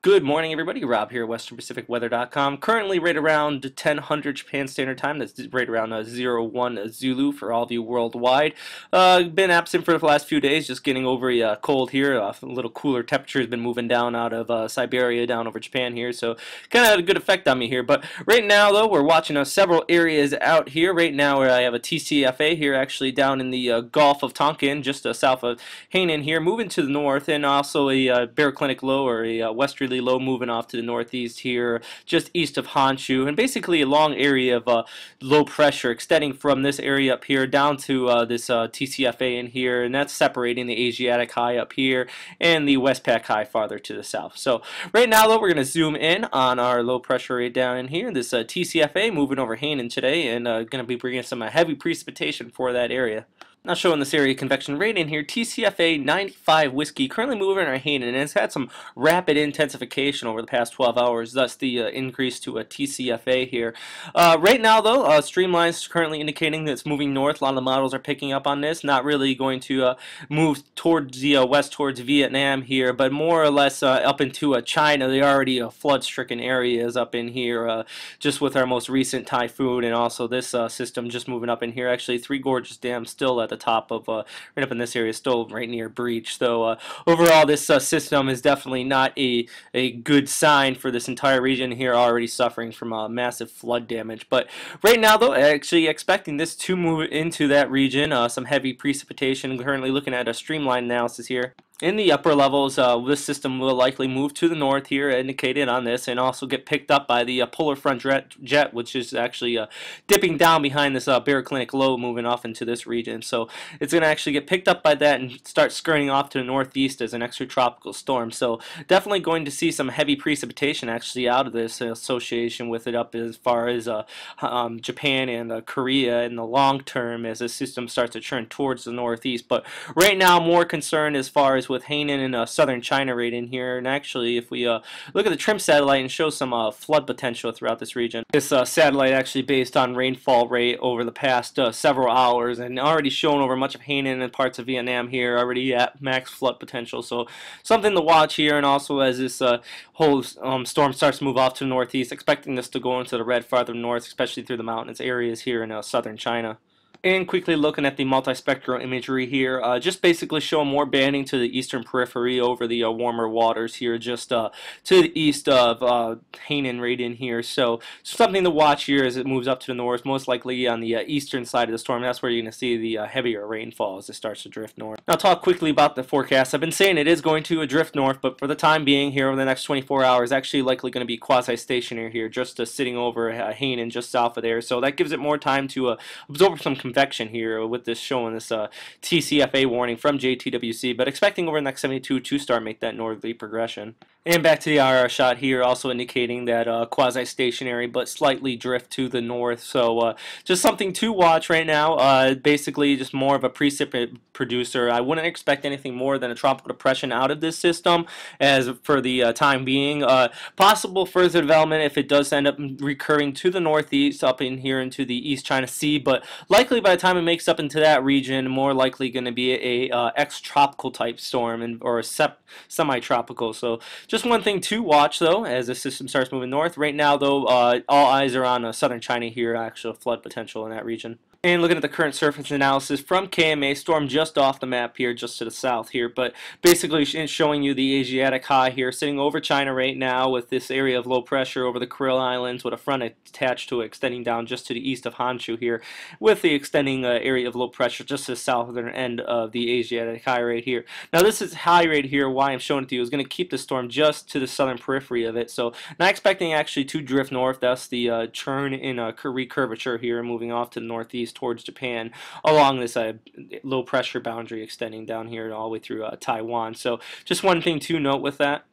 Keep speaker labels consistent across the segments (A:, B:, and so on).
A: Good morning, everybody. Rob here, WesternPacificWeather.com. Currently right around 1000 Japan Standard Time. That's right around 01 Zulu for all of you worldwide. Been absent for the last few days, just getting over a cold here. A little cooler temperature has been moving down out of Siberia down over Japan here, so kind of had a good effect on me here. But right now, though, we're watching several areas out here. Right now, where I have a Tcfa here, actually down in the Gulf of Tonkin, just south of Hainan here, moving to the north, and also a Bear Clinic low or a westerly low moving off to the northeast here, just east of Honshu, and basically a long area of low pressure extending from this area up here down to this Tcfa in here, and that's separating the Asiatic high up here and the Westpac high farther to the south. So right now, though, we're going to zoom in on our low pressure rate down in here. This Tcfa moving over Hainan today, and going to be bringing some heavy precipitation for that area. Now showing this area convection rate in here, Tcfa 95 whiskey, currently moving our Hainan, and it's had some rapid intensification over the past 12 hours, thus the increase to a Tcfa here. Right now, though, Streamline's currently indicating that it's moving north. A lot of the models are picking up on this, not really going to move towards the west towards Vietnam here, but more or less up into China. They already flood-stricken areas up in here, just with our most recent typhoon, and also this system just moving up in here. Actually, Three Gorges Dam still at the top of right up in this area, still right near breach. So overall, this system is definitely not a good sign for this entire region here, already suffering from massive flood damage. But right now, though, actually expecting this to move into that region, some heavy precipitation. Currently looking at a streamline analysis here. In the upper levels, this system will likely move to the north here, indicated on this, and also get picked up by the polar front jet, which is actually dipping down behind this Bear Clinic low, moving off into this region. So it's going to actually get picked up by that and start skirting off to the northeast as an extratropical storm. So definitely going to see some heavy precipitation actually out of this association with it up as far as Japan and Korea in the long term as the system starts to turn towards the northeast. But right now, more concerned as far as with Hainan and southern China right in here. And actually, if we look at the TRMM satellite and show some flood potential throughout this region, this satellite actually based on rainfall rate over the past several hours, and already shown over much of Hainan and parts of Vietnam here, already at max flood potential. So something to watch here. And also as this whole storm starts to move off to the northeast, expecting this to go into the red farther north, especially through the mountainous areas here in southern China. And quickly looking at the multispectral imagery here, just basically showing more banding to the eastern periphery over the warmer waters here, just to the east of Hainan right in here. So something to watch here as it moves up to the north, most likely on the eastern side of the storm. That's where you're going to see the heavier rainfall as it starts to drift north. Now, talk quickly about the forecast. I've been saying it is going to drift north, but for the time being here over the next 24 hours, actually likely going to be quasi-stationary here, just sitting over Hainan just south of there. So that gives it more time to absorb some convection here with this showing this Tcfa warning from JTWC, but expecting over the next 72 to start make that northerly progression. And back to the IR shot here, also indicating that quasi-stationary but slightly drift to the north. So just something to watch right now. Basically just more of a precip producer. I wouldn't expect anything more than a tropical depression out of this system as for the time being. Possible further development if it does end up recurring to the northeast up in here into the East China Sea, but likely by the time it makes up into that region, more likely going to be a ex-tropical type storm or a semi-tropical. So just one thing to watch, though, as the system starts moving north. Right now, though, all eyes are on southern China here, actual flood potential in that region. And looking at the current surface analysis from KMA, storm just off the map here, just to the south here, but basically showing you the Asiatic high here, sitting over China right now with this area of low pressure over the Kuril Islands with a front attached to it, extending down just to the east of Honshu here, with the extending area of low pressure just to the southern end of the Asiatic high right here. Now this is high right here, why I'm showing it to you, is going to keep the storm just to the southern periphery of it, so not expecting actually to drift north. That's the churn in recurvature here, moving off to the northeast towards Japan along this low pressure boundary extending down here all the way through Taiwan. So just one thing to note with that.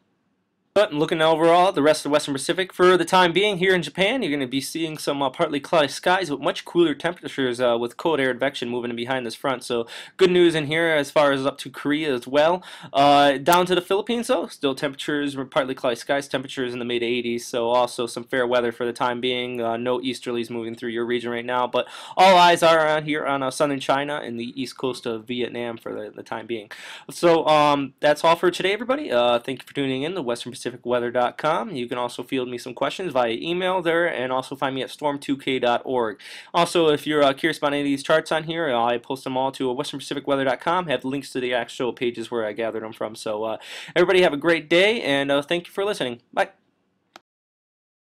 A: But looking overall, the rest of the Western Pacific, for the time being here in Japan, you're going to be seeing some partly cloudy skies with much cooler temperatures with cold air advection moving in behind this front. So good news in here as far as up to Korea as well. Down to the Philippines, though, still temperatures, partly cloudy skies, temperatures in the mid-80s. So also some fair weather for the time being. No easterlies moving through your region right now. But all eyes are around here on southern China and the east coast of Vietnam for the time being. So that's all for today, everybody. Thank you for tuning in. The Western Pacific westernpacificweather.com. You can also field me some questions via email there, and also find me at storm2k.org. Also, if you're curious about any of these charts on here, I post them all to westernpacificweather.com. Have links to the actual pages where I gathered them from. So everybody have a great day, and thank you for listening. Bye.